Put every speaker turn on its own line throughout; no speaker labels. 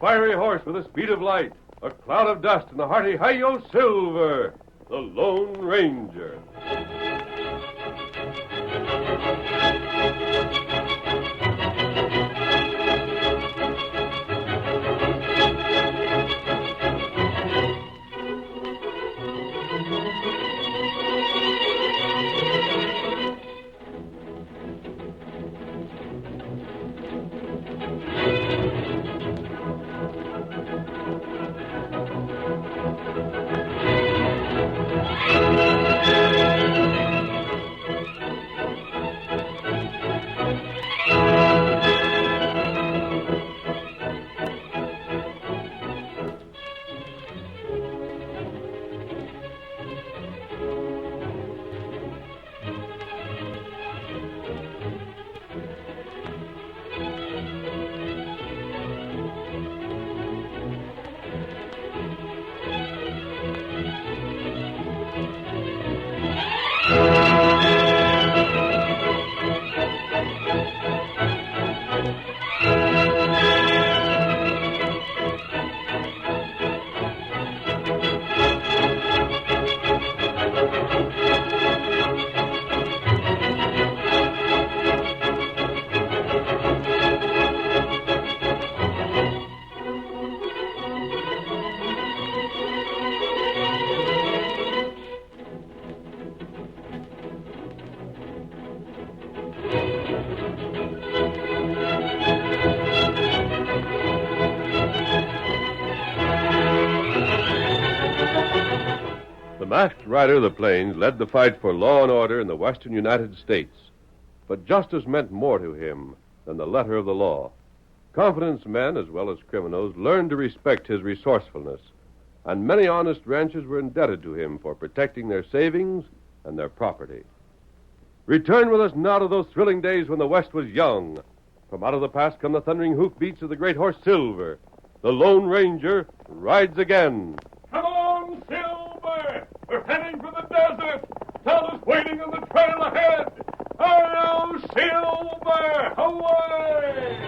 fiery horse with the speed of light, a cloud of dust, and the hearty Hi-Yo Silver, the Lone Ranger. The masked rider of the plains led the fight for law and order in the western United States. But justice meant more to him than the letter of the law. Confidence men, as well as criminals, learned to respect his resourcefulness, and many honest ranchers were indebted to him for protecting their savings and their property. Return with us now to those thrilling days when the West was young. From out of the past come the thundering hoofbeats of the great horse Silver. The Lone Ranger rides again.
Come on, Silver! We're heading for the desert! Town is waiting on the trail ahead! Hi-yo, Silver! Away!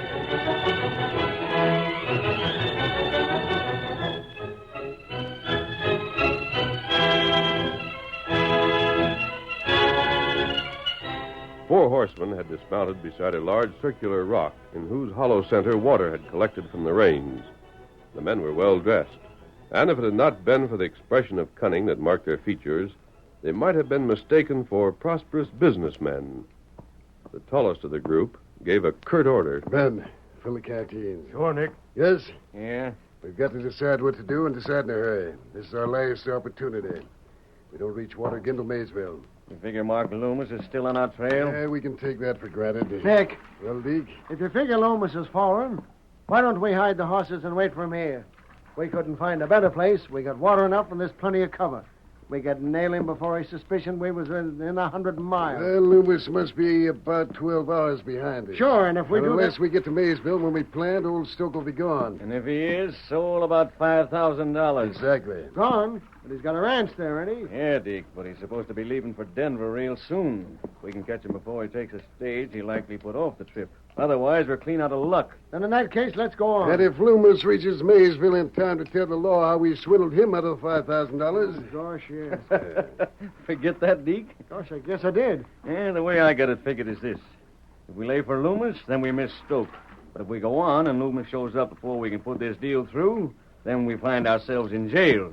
Four horsemen had dismounted beside a large circular rock in whose hollow center water had collected from the rains. The men were well dressed, and if it had not been for the expression of cunning that marked their features, they might have been mistaken for prosperous businessmen. The tallest of the group gave a curt order.
Ben, fill the canteens.
Sure, Nick.
Yes?
Yeah?
We've got to decide what to do and decide in a hurry. This is our last opportunity. We don't reach water again till Maysville.
You figure Mark Loomis is still on our trail?
Yeah, we can take that for granted.
Nick,
Well, Deke?
if you figure Lomas is following, why don't we hide the horses and wait for him here? We couldn't find a better place. We got water enough and there's plenty of cover. We could nail him before he suspicioned we was in 100 miles.
Well, Loomis must be about 12 hours behind us.
Sure, and if we do
Unless
that...
we get to Maysville when we planned, old Stoke will be gone.
And if he is, so all about $5,000.
Exactly.
Gone, but he's got a ranch there, ain't he?
Yeah, Dick, but he's supposed to be leaving for Denver real soon. If we can catch him before he takes a stage, he'll likely put off the trip. Otherwise, we're clean out of luck.
Then in that case, let's go on.
And if Loomis reaches Maysville in time to tell the law how we swindled him out of the $5,000...
Gosh, yes.
Forget that, Dick?
Gosh, I guess I did.
Yeah, the way I got it figured is this. If we lay for Loomis, then we miss Stoke. But if we go on and Loomis shows up before we can put this deal through, then we find ourselves in jail.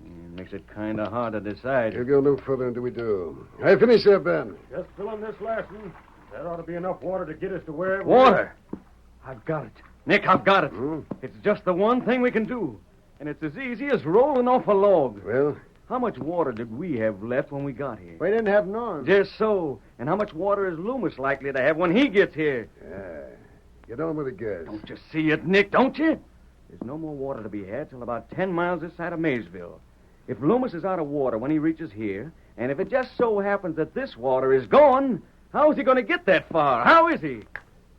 It makes it kind of hard to decide.
We'll go no further until we do. I finish there, Ben.
Just fill in this last one. There ought to be enough water to get us to wherever...
Water! I've got it. Nick, I've got it.
Hmm?
It's just the one thing we can do. And it's as easy as rolling off a log.
Well,
How much water did we have left when we got here?
We didn't have none.
Just so. And how much water is Loomis likely to have when he gets here?
get on with the gas.
Don't you see it, Nick, don't you? There's no more water to be had till about 10 miles this side of Maysville. If Loomis is out of water when he reaches here, and if it just so happens that this water is gone, how is he going to get that far? How is he?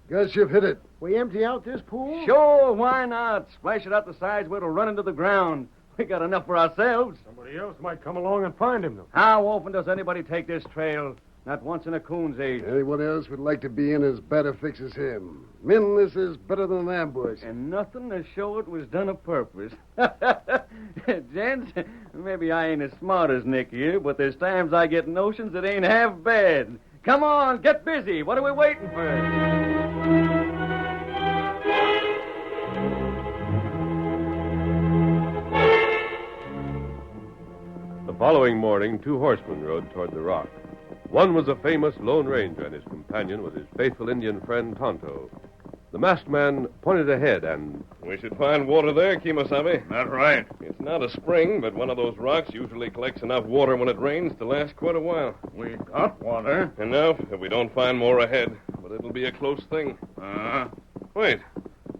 Guess you've hit it.
We empty out this pool?
Sure, why not? Splash it out the sides where it'll run into the ground. We got enough for ourselves.
Somebody else might come along and find him, though.
How often does anybody take this trail? Not once in a coon's age.
Anyone else would like to be in as bad a fix as him. Men, this is better than an ambush.
And nothing to show it was done a purpose. Gents, maybe I ain't as smart as Nick here, but there's times I get notions that ain't half bad. Come on, get busy. What are we waiting for?
The following morning, 2 horsemen rode toward the rock. One was a famous Lone Ranger, and his companion was his faithful Indian friend, Tonto. The masked man pointed ahead and...
We should find water there, Kimasabi.
That's right.
It's not a spring, but one of those rocks usually collects enough water when it rains to last quite a while.
We got water.
Enough if we don't find more ahead, but it'll be a close thing. Wait,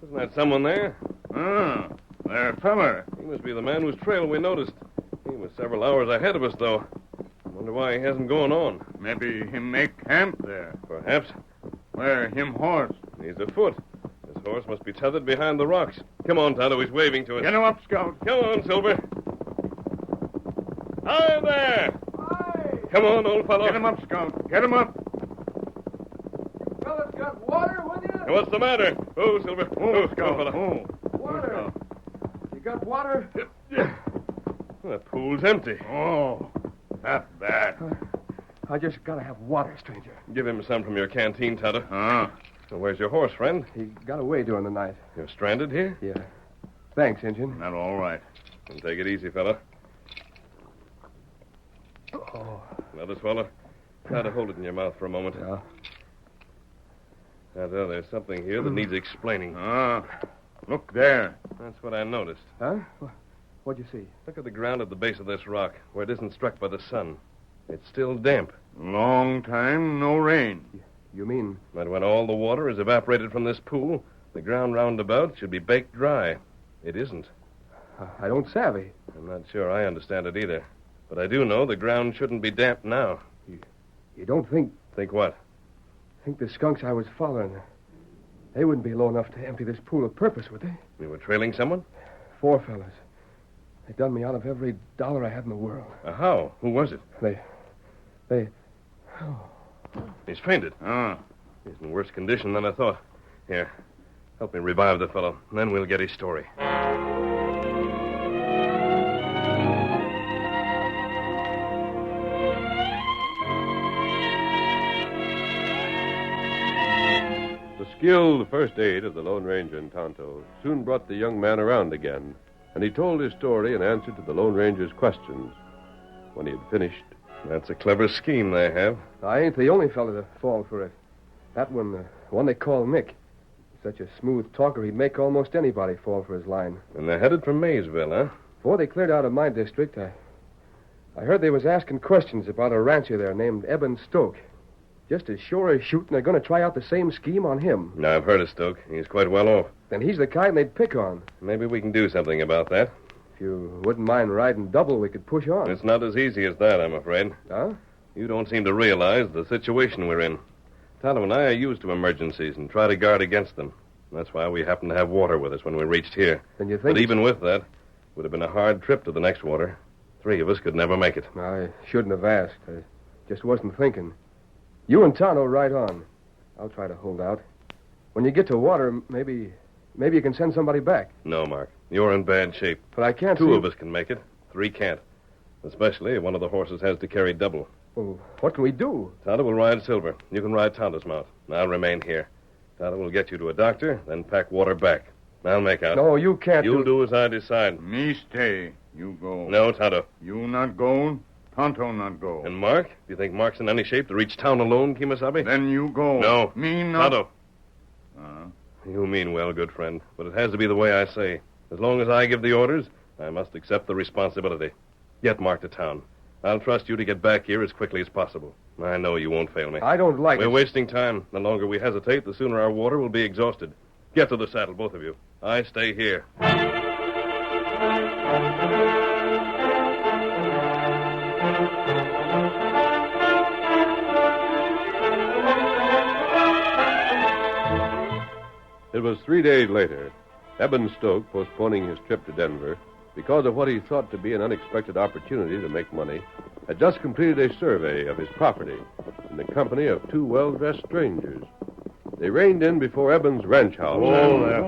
isn't that someone there?
There, a feller.
He must be the man whose trail we noticed. He was several hours ahead of us, though. I wonder why he hasn't gone on.
Maybe him make camp there.
Perhaps.
Where him horse?
He's afoot. His horse must be tethered behind the rocks. Come on, Tonto. He's waving to us.
Get him up, Scout.
Come on, Silver. Hi there.
Hi!
Come on, old fellow.
Get him up, Scout. Get him up.
Fellas got water with you?
Hey, what's the matter? Oh, Silver.
Oh,
Come
Scout.
on, fella.
Oh.
Water. You got water?
The pool's empty.
Oh, that's bad.
I just gotta have water, stranger.
Give him some from your canteen, Tonto. So where's your horse, friend?
He got away during the night.
You're stranded here?
Yeah. Thanks, Injun.
Not all right.
Then take it easy, fella.
Oh.
Another swallow. Try to hold it in your mouth for a moment.
Yeah.
Now, there's something here that needs explaining.
Look there.
That's what I noticed.
Huh? What'd you see?
Look at the ground at the base of this rock, where it isn't struck by the sun. It's still damp.
Long time, no rain.
You mean...
But when all the water is evaporated from this pool, the ground round about should be baked dry. It isn't.
I don't savvy.
I'm not sure I understand it either. But I do know the ground shouldn't be damp now.
You don't think...
Think what?
Think the skunks I was following... They wouldn't be low enough to empty this pool of purpose, would they?
You were trailing someone?
4 fellas. They done me out of every dollar I had in the world.
How? Who was it?
They...
He's fainted. He's in worse condition than I thought. Here, help me revive the fellow, and then we'll get his story.
The skilled first aid of the Lone Ranger and Tonto soon brought the young man around again, and he told his story in answer to the Lone Ranger's questions. When he had finished...
That's a clever scheme they have.
I ain't the only fella to fall for it. That one, the one they call Nick. Such a smooth talker, he'd make almost anybody fall for his line.
And they're headed for Maysville, huh?
Before they cleared out of my district, I heard they was asking questions about a rancher there named Eben Stoke. Just as sure as shooting, they're going to try out the same scheme on him.
Now, I've heard of Stoke. He's quite well off.
Then he's the kind they'd pick on.
Maybe we can do something about that.
If you wouldn't mind riding double, we could push on.
It's not as easy as that, I'm afraid.
Huh?
You don't seem to realize the situation we're in. Tonto and I are used to emergencies and try to guard against them. That's why we happened to have water with us when we reached here.
Then you think...
But even with that, it would have been a hard trip to the next water. 3 of us could never make it.
I shouldn't have asked. I just wasn't thinking. You and Tonto ride on. I'll try to hold out. When you get to water, maybe you can send somebody back.
No, Mark. You're in bad shape.
But I can't
2 of us can make it. 3 can't. Especially if one of the horses has to carry double.
Well, what can we do?
Tonto will ride Silver. You can ride Tonto's mount. I'll remain here. Tonto will get you to a doctor, then pack water back. I'll make out.
No, you can't
You'll do as I decide.
Me stay. You go.
No, Tonto.
You not go. Tonto not go.
And Mark? Do you think Mark's in any shape to reach town alone, Kimasabi?
Then you go.
No.
Me not.
Tonto. You mean well, good friend. But it has to be the way I say. As long as I give the orders, I must accept the responsibility. Get Mark to town. I'll trust you to get back here as quickly as possible. I know you won't fail me.
I don't like
We're
it.
wasting time. The longer we hesitate, the sooner our water will be exhausted. Get to the saddle, both of you. I stay here.
It was 3 days later. Eben Stoke, postponing his trip to Denver, because of what he thought to be an unexpected opportunity to make money, had just completed a survey of his property in the company of two well-dressed strangers. They reined in before Eben's ranch house.
Oh, there.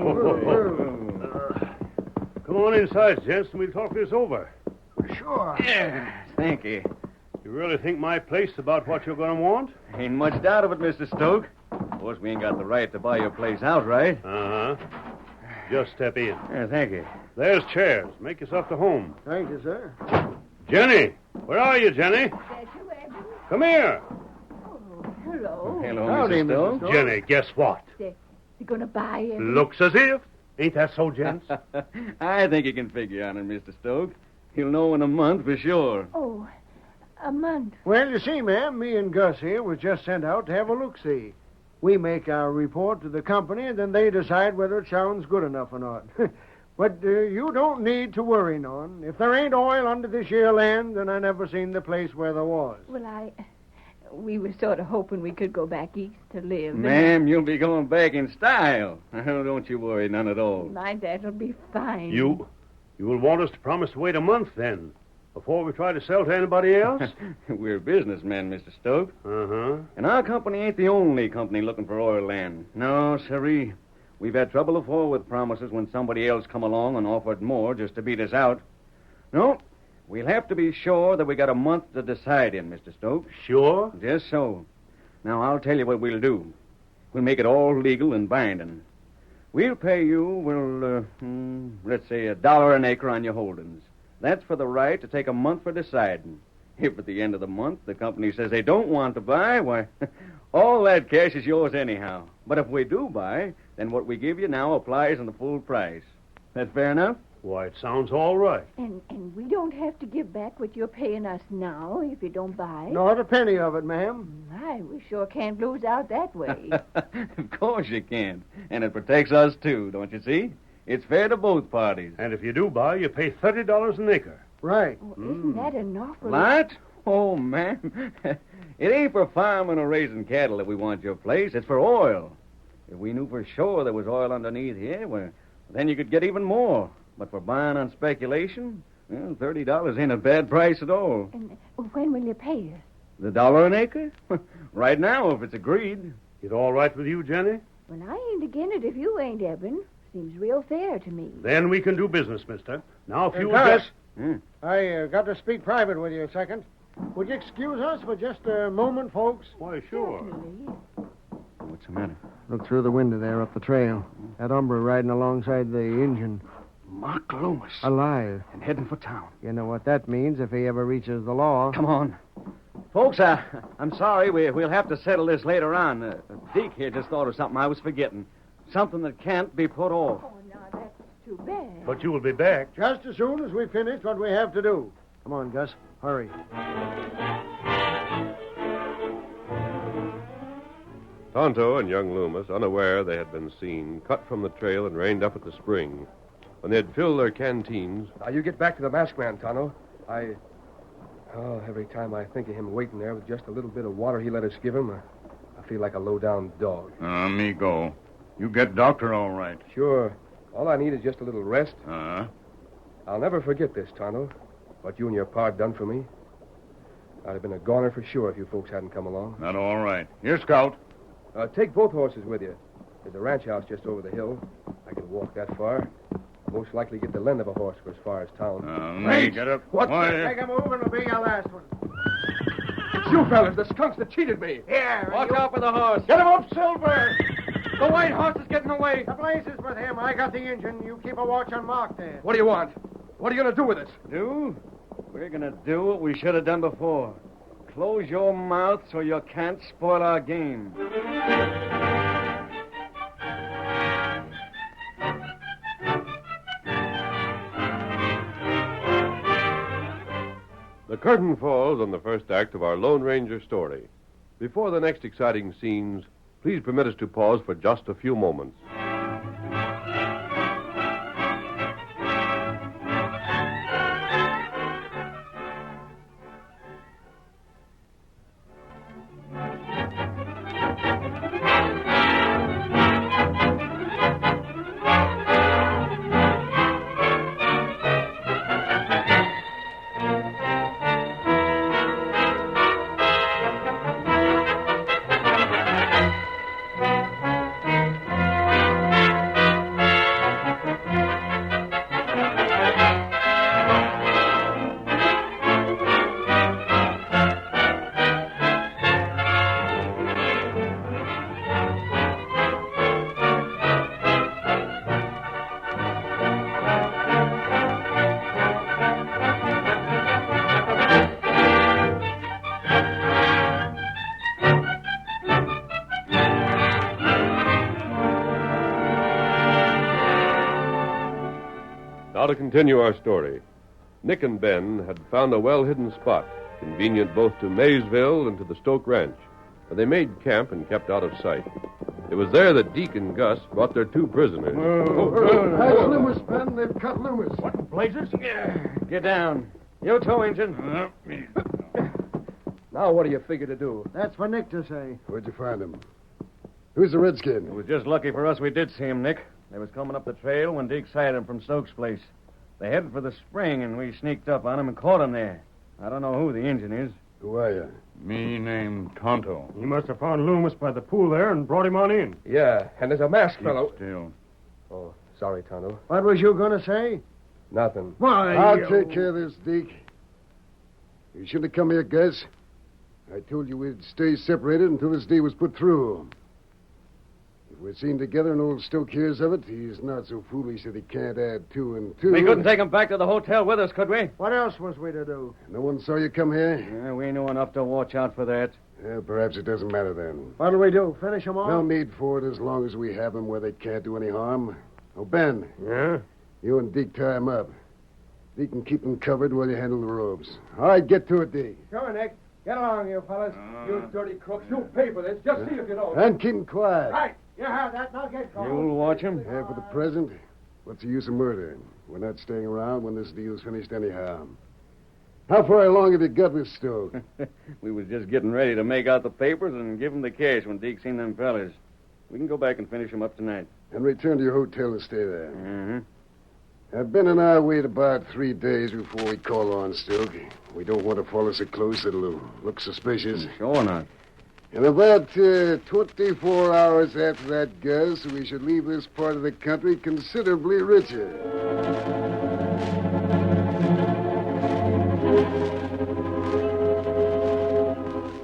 Come on inside, gents, and we'll talk this over.
Sure.
Yeah, thank you.
You really think my place is about what you're going to want?
Ain't much doubt of it, Mr. Stoke. Of course, we ain't got the right to buy your place outright.
Uh-huh. Just step in.
Yeah, thank you.
There's chairs. Make yourself to home.
Thank you, sir.
Jenny! Where are you, Jenny?
That you, Eben?
Come here.
Oh, hello.
Hello,
Howdy,
Mr. Stoke.
Mr.
Jenny, guess what?
They're going to buy Eben?
Looks as if. Ain't that so, gents?
I think you can figure on it, Mr. Stoke. He'll know in a month for sure.
Oh, a month.
Well, you see, ma'am, me and Gus here was just sent out to have a look-see. We make our report to the company, and then they decide whether it sounds good enough or not. But you don't need to worry none. If there ain't oil under this here land, then I never seen the place where there was.
Well, we were sort of hoping we could go back east to live.
Ma'am, you'll be going back in style. Don't you worry none at all.
My dad'll be fine.
You will want us to promise to wait a month, then, before we try to sell to anybody else?
We're businessmen, Mr. Stoke.
Uh-huh.
And our company ain't the only company looking for oil land. No, sirree. We've had trouble before with promises when somebody else come along and offered more just to beat us out. No, we'll have to be sure that we got a month to decide in, Mr. Stoke.
Sure?
Just so. Now, I'll tell you what we'll do. We'll make it all legal and binding. We'll pay you, let's say $1 an acre on your holdings. That's for the right to take a month for deciding. If at the end of the month the company says they don't want to buy, why, all that cash is yours anyhow. But if we do buy, then what we give you now applies in the full price. That fair enough?
Why, it sounds all right.
And we don't have to give back what you're paying us now if you don't buy.
Not a penny of it, ma'am.
My, we sure can't lose out that way.
Of course you can. And it protects us, too, don't you see? It's fair to both parties.
And if you do buy, you pay $30 an acre.
Right.
Oh, isn't that an awful
What? Oh, man. It ain't for farming or raising cattle that we want your place. It's for oil. If we knew for sure there was oil underneath here, well, then you could get even more. But for buying on speculation, well, $30 ain't a bad price at all.
And when will you pay us?
The $1 an acre? Right now, if it's agreed.
It all right with you, Jenny?
Well, I ain't again it if you ain't, Eben. Seems real fair to me.
Then we can do business, mister. Now, if you
Gus,
just...
I got to speak private with you a second. Would you excuse us for just a moment, folks?
Why, sure.
Certainly.
What's the matter?
Look through the window there up the trail. That hombre riding alongside the engine.
Mark Loomis.
Alive.
And heading for town.
You know what that means if he ever reaches the law.
Come on. Folks, I'm sorry. We'll have to settle this later on. Deke here just thought of something I was forgetting. Something that can't be put off.
Oh, now that's too bad.
But you will be back.
Just as soon as we finish what we have to do. Come on, Gus. Hurry.
Tonto and young Loomis, unaware they had been seen, cut from the trail and reined up at the spring. When they had filled their canteens...
Now, you get back to the masked man, Tonto. Every time I think of him waiting there with just a little bit of water he let us give him, I feel like a low-down dog.
Me go. You get doctor all right.
Sure. All I need is just a little rest.
Uh-huh.
I'll never forget this, Tonto. What you and your pa done for me. I'd have been a goner for sure if you folks hadn't come along.
Not all right. Here, Scout.
Take both horses with you. There's a ranch house just over the hill. I can walk that far. Most likely get the lend of a horse for as far as town.
Me, get up.
What?
Take a move and it'll be your last one.
It's you fellas, the skunks that cheated me.
Here.
Watch out for the horse.
Get him up, Silver.
The white horse is getting away.
The place is with him. I got the engine. You keep a watch on Mark there.
What do you want? What are you going to do with it?
Do? We're going to do what we should have done before. Close your mouth so you can't spoil our game.
The curtain falls on the first act of our Lone Ranger story. Before the next exciting scenes, please permit us to pause for just a few moments. Now to continue our story. Nick and Ben had found a well-hidden spot, convenient both to Maysville and to the Stoke Ranch, where they made camp and kept out of sight. It was there that Deke and Gus brought their two prisoners.
That's Loomis, Ben. They've cut Loomis.
What in blazes? Get down. You too, Injun.
Now what do you figure to do?
That's for Nick to say.
Where'd you find him? Who's the redskin?
It was just lucky for us we did see him, Nick. They was coming up the trail when Deke sighted him from Stoke's place. They headed for the spring, and we sneaked up on him and caught him there. I don't know who the Injun is.
Who are you?
Me named Tonto.
You must have found Loomis by the pool there and brought him on in.
Yeah, and there's a masked fellow.
Keep still.
Oh, sorry, Tonto.
What was you going to say?
Nothing.
Why,
I'll take care of this, Deke. You shouldn't have come here, Gus. I told you we'd stay separated until this deal was put through. If we're seen together and old Stoke hears of it, he's not so foolish that he can't add 2 and 2.
We couldn't take him back to the hotel with us, could we?
What else was we to do?
No one saw you come here?
Yeah, we knew enough to watch out for that.
Yeah, perhaps it doesn't matter then.
What'll we do? Finish them all?
No need for it as long as we have them where they can't do any harm. Oh, Ben,
Yeah?
you and Deke tie him up. Deke can keep them covered while you handle the ropes. All right, get to it, Deke.
Come on, Nick. Get along, you fellas. You dirty crooks. You pay for this. Just see if you don't.
And keep them quiet.
Right. You have that. Now get going.
You'll watch him?
Yeah, for the present, what's the use of murder? We're not staying around when this deal's finished anyhow. How far along have you got with Stoke?
We was just getting ready to make out the papers and give him the cash when Deke seen them fellas. We can go back and finish him up tonight.
And return to your hotel and stay there.
Mm-hmm.
Ben and I wait about 3 days before we call on Stoke. We don't want to follow so close it'll look suspicious.
Sure not.
And about 24 hours after that, Gus, we should leave this part of the country considerably richer.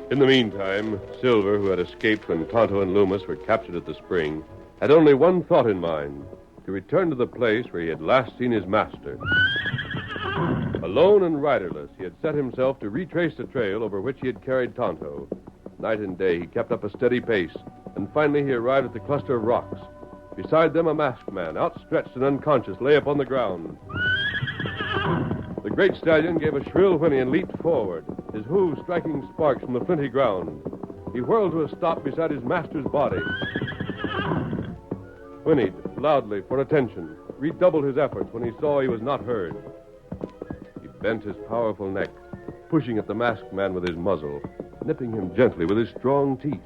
In the meantime, Silver, who had escaped when Tonto and Loomis were captured at the spring, had only one thought in mind: to return to the place where he had last seen his master. Alone and riderless, he had set himself to retrace the trail over which he had carried Tonto. Night and day, he kept up a steady pace, and finally he arrived at the cluster of rocks. Beside them, a masked man, outstretched and unconscious, lay upon the ground. The great stallion gave a shrill whinny and leaped forward, his hooves striking sparks from the flinty ground. He whirled to a stop beside his master's body, whinnied loudly for attention, redoubled his efforts when he saw he was not heard. He bent his powerful neck, pushing at the masked man with his muzzle, nipping him gently with his strong teeth.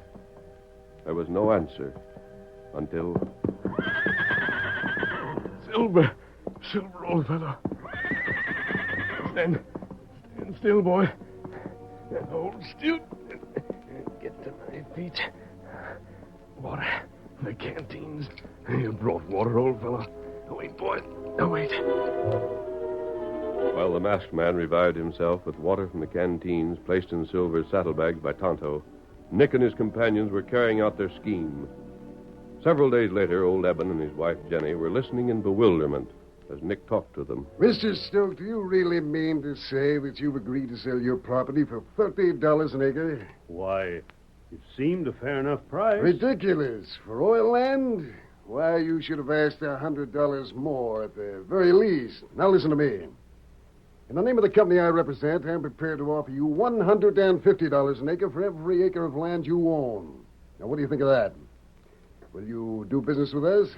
There was no answer until...
Silver, old fellow. Stand still, boy. Hold still. Get to my feet. Water. The canteens. You brought water, old fellow. Wait, boy. Wait.
While the masked man revived himself with water from the canteens placed in Silver's saddlebags by Tonto, Nick and his companions were carrying out their scheme. Several days later, old Eben and his wife Jenny were listening in bewilderment as Nick talked to them.
Mr. Stoke, do you really mean to say that you've agreed to sell your property for $30 an acre?
Why, it seemed a fair enough price.
Ridiculous. For oil land? Why, you should have asked $100 more at the very least. Now listen to me. In the name of the company I represent, I'm prepared to offer you $150 an acre for every acre of land you own. Now, what do you think of that? Will you do business with us?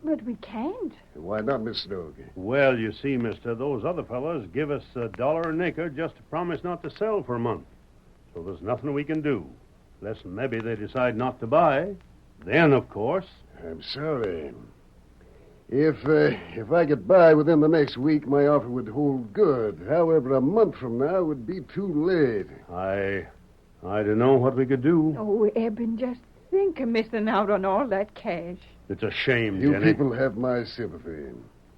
But we can't.
Why not, Miss Stoke?
Well, you see, mister, those other fellows give us $1 an acre just to promise not to sell for a month. So there's nothing we can do. Unless maybe they decide not to buy. Then, of course...
I'm sorry. If I get by within the next week, my offer would hold good. However, a month from now would be too late.
I don't know what we could do.
Oh, Eben, just think of missing out on all that cash.
It's a shame,
You
Jenny.
people have my sympathy.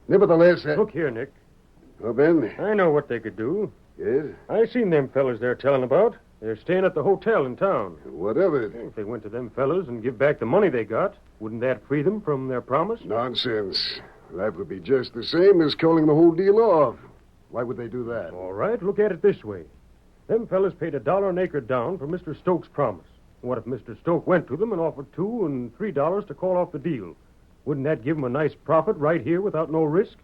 Nevertheless,
Look here, Nick.
Oh, Ben?
I know what they could do.
Yes?
I seen them fellas they're telling about. They're staying at the hotel in town.
What of it?
If they went to them fellas and give back the money they got, wouldn't that free them from their promise?
Nonsense. That would be just the same as calling the whole deal off. Why would they do that?
All right, look at it this way. Them fellas paid $1 an acre down for Mr. Stoke's promise. What if Mr. Stoke went to them and offered $2 and $3 to call off the deal? Wouldn't that give them a nice profit right here without no risk?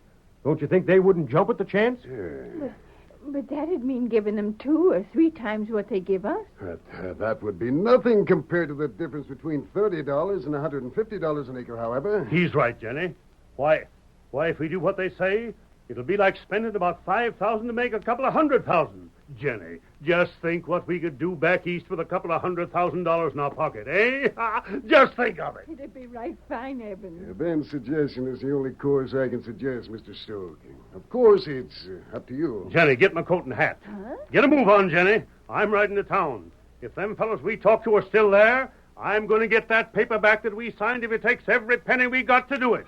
Don't you think they wouldn't jump at the chance?
But that'd mean giving them 2 or 3 times what they give us.
That would be nothing compared to the difference between $30 and $150 an acre, however.
He's right, Jenny. Why, if we do what they say, it'll be like spending about $5,000 to make a couple of $100,000. Jenny, just think what we could do back east with a couple of $100,000 in our pocket, eh? Just think of it.
It'd be right fine, Evans.
Ben's suggestion is the only course I can suggest, Mr. Stoke. Of course, it's up to you.
Jenny, get my coat and hat.
Huh?
Get a move on, Jenny. I'm riding to town. If them fellows we talked to are still there, I'm going to get that paper back that we signed if it takes every penny we got to do it.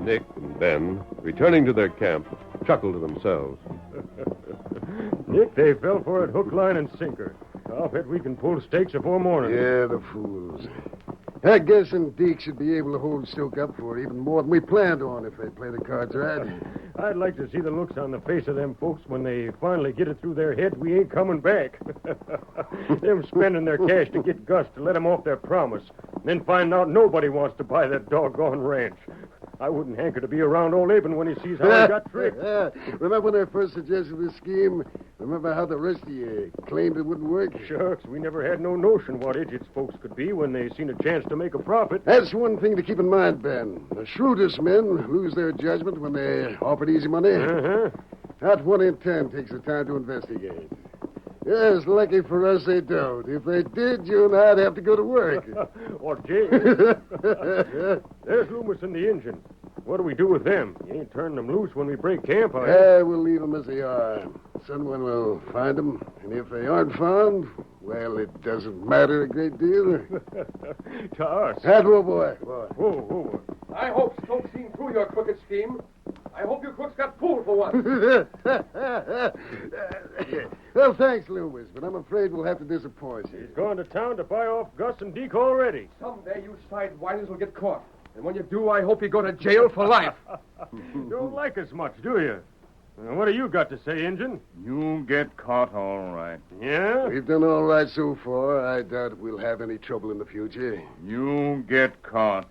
Nick and Ben, returning to their camp, chuckled to themselves.
Nick, they fell for it hook, line, and sinker. I'll bet we can pull stakes before morning.
Yeah, the fools. I guess Deke should be able to hold Stoke up for it even more than we planned on if they play the cards right.
I'd like to see the looks on the face of them folks when they finally get it through their heads we ain't coming back. Them spending their cash to get Gus to let 'em off their promise, and then find out nobody wants to buy that doggone ranch. I wouldn't hanker to be around old Aben when he sees how he got tricked.
Remember when I first suggested this scheme? Remember how the rest of you claimed it wouldn't work?
Shucks, we never had no notion what idiots folks could be when they seen a chance to make a profit.
That's one thing to keep in mind, Ben. The shrewdest men lose their judgment when they're offered easy money.
Uh-huh.
Not 1 in 10 takes the time to investigate. Yes, lucky for us they don't. If they did, you and I'd have to go to work.
Or jail. There's Loomis and the engine. What do we do with them? You ain't turning them loose when we break camp, are you?
Yeah, we'll leave them as they are. Someone will find them, and if they aren't found, well, it doesn't matter a great deal.
To us.
That whoa, boy.
Whoa.
I hope Stoke's seen through your crooked scheme. I hope you crooks got fooled for once.
Well, thanks, Loomis, but I'm afraid we'll have to disappoint you.
He's gone to town to buy off Gus and Deke already.
Someday you sidewinders will get caught. And when you do, I hope you go to jail for life.
Don't like us much, do you? What do you got to say, Injun?
You'll get caught all right.
Yeah?
We've done all right so far. I doubt we'll have any trouble in the future.
You'll get caught.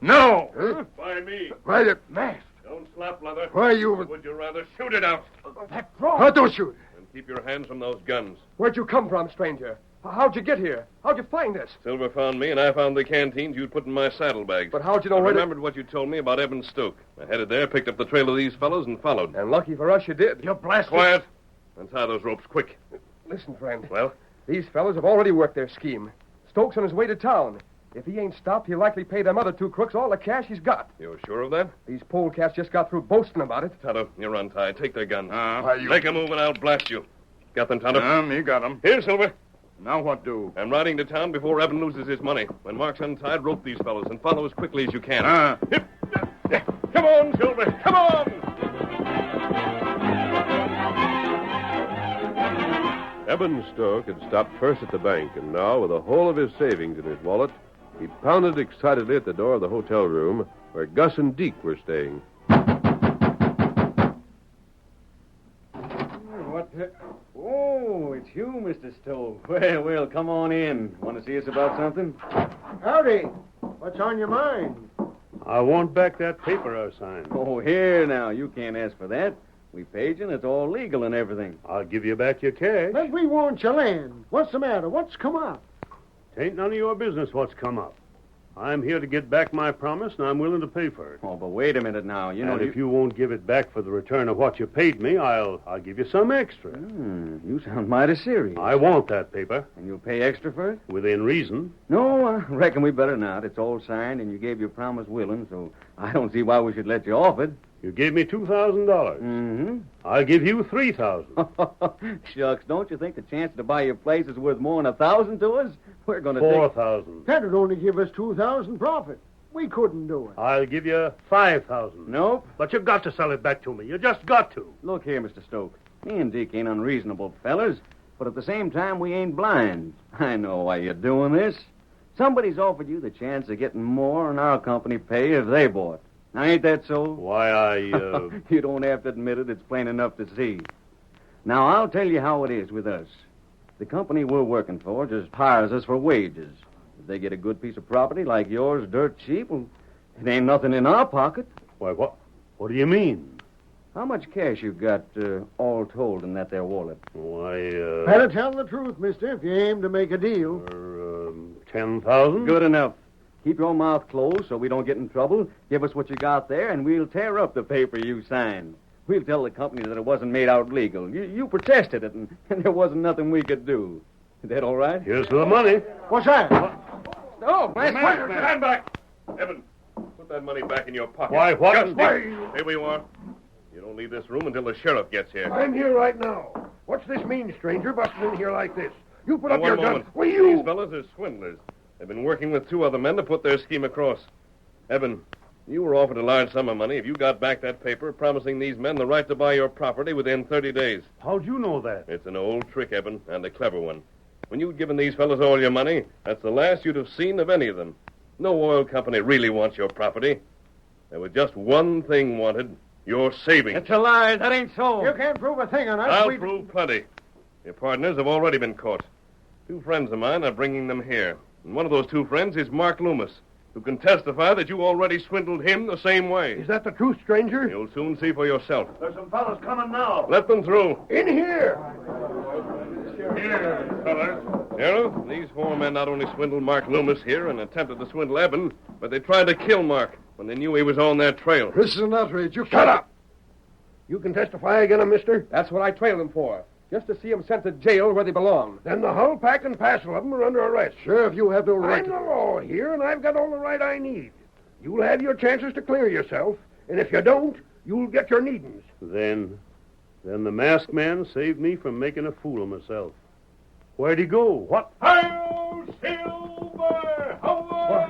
No!
Huh?
By me.
Right it. Mask.
Don't slap, Leather.
Why are you...
Would you rather shoot it out?
That draw.
Oh, don't shoot.
And keep your hands from those guns.
Where'd you come from, stranger? How'd you get here? How'd you find this?
Silver found me, and I found the canteens you'd put in my saddlebags.
But how'd you know
I
where to...
remembered what you told me about Evan Stoke. I headed there, picked up the trail of these fellows, and followed.
And lucky for us, you did.
You blasted... Quiet. Untie those ropes, quick.
Listen, friend.
Well?
These fellows have already worked their scheme. Stoke's on his way to town. If he ain't stopped, he'll likely pay them other 2 crooks all the cash he's got.
You're sure of that?
These polecats just got through boasting about it.
Tonto, you're untied. Take their guns.
You...
Make a move, and I'll blast you. Got them, Tonto?
Me got him.
Here, Silver.
Now what do?
I'm riding to town before Evan loses his money. When Mark's untied, rope these fellows and follow as quickly as you can. Come on, Silver. Come on!
Eben Stoke had stopped first at the bank, and now, with the whole of his savings in his wallet, he pounded excitedly at the door of the hotel room where Gus and Deke were staying.
What the... Oh, it's you, Mr. Stowe. Well, come on in. Want to see us about something?
Howdy. What's on your mind?
I want back that paper I signed.
Oh, here now. You can't ask for that. We paid you, and it's all legal and everything.
I'll give you back your cash.
But we want your land. What's the matter? What's come up?
Tain't none of your business what's come up. I'm here to get back my promise, and I'm willing to pay for it.
Oh, but wait a minute now. You know,
and if you won't give it back for the return of what you paid me, I'll give you some extra.
You sound mighty serious.
I want that paper.
And you'll pay extra for it?
Within reason.
No, I reckon we better not. It's all signed, and you gave your promise willing, so I don't see why we should let you off it.
You gave me $2,000.
Mm-hmm.
I'll give you $3,000.
Shucks, don't you think the chance to buy your place is worth more than $1,000 to us? We're going to
$4,000.
That'd only give us $2,000 profit. We couldn't do it.
I'll give you $5,000.
Nope.
But you've got to sell it back to me. You just got to.
Look here, Mr. Stoke. Me and Deke ain't unreasonable fellers, but at the same time, we ain't blind. I know why you're doing this. Somebody's offered you the chance of getting more than our company pay if they bought. Now, ain't that so?
Why,
You don't have to admit it. It's plain enough to see. Now, I'll tell you how it is with us. The company we're working for just hires us for wages. they get a good piece of property like yours dirt cheap, well, it ain't nothing in our pocket.
Why, what do you mean?
How much cash you got all told in that there wallet?
Why,
Better tell the truth, mister, if you aim to make a deal.
10,000?
Good enough. Keep your mouth closed so we don't get in trouble. Give us what you got there, and we'll tear up the paper you signed. We'll tell the company that it wasn't made out legal. You protested it, and there wasn't nothing we could do. Is that all right?
Here's the money.
What's that?
No,
Stand back. Evan, put that money back in your pocket.
Why, what?
Here you are. You don't leave this room until the sheriff gets here.
I'm here right now. What's this mean, stranger, busting in here like this? You put
Now,
up your
one moment.
gun. Will you?
These fellas are swindlers. They've been working with 2 other men to put their scheme across. Evan, you were offered a large sum of money if you got back that paper promising these men the right to buy your property within 30 days.
How'd you know that?
It's an old trick, Evan, and a clever one. When you'd given these fellas all your money, that's the last you'd have seen of any of them. No oil company really wants your property. There was just one thing wanted, your savings.
It's a lie. That ain't so.
You can't prove a thing on us.
I'll prove plenty. Your partners have already been caught. 2 friends of mine are bringing them here. And one of those 2 friends is Mark Loomis, who can testify that you already swindled him the same way.
Is that the truth, stranger?
You'll soon see for yourself.
There's some fellas coming now.
Let them through.
In here.
Here, fellas. Sheriff, these 4 men not only swindled Mark Loomis here and attempted to swindle Evan, but they tried to kill Mark when they knew he was on their trail.
This is an outrage. You
Shut up. You can testify again, mister?
That's what I trailed them for. Just to see them sent to jail where they belong.
Then the whole pack and parcel of them are under arrest.
Sheriff, you have no right
I'm the law here, and I've got all the right I need. You'll have your chances to clear yourself, and if you don't, you'll get your needings.
Then the masked man saved me from making a fool of myself. Where'd he go? What?
Hi-yo, Silver!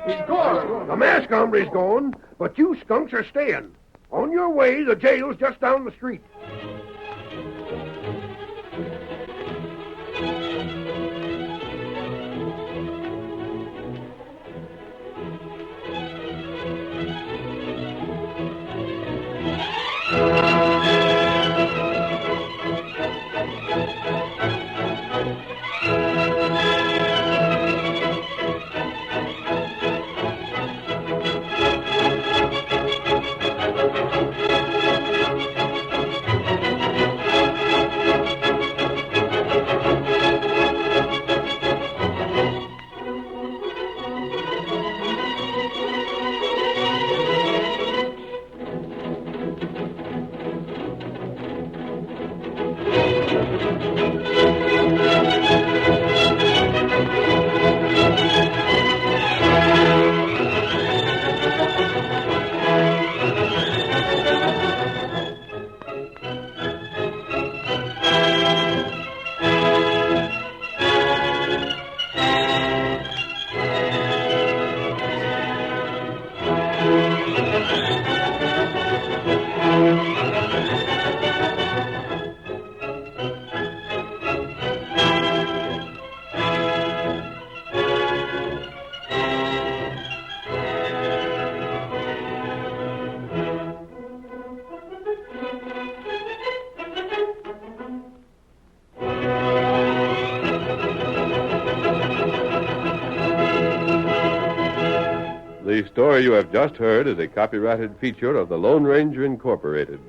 He's gone. The mask hombre's gone, but you skunks are staying. On your way, the jail's just down the street.
The story you have just heard is a copyrighted feature of the Lone Ranger Incorporated.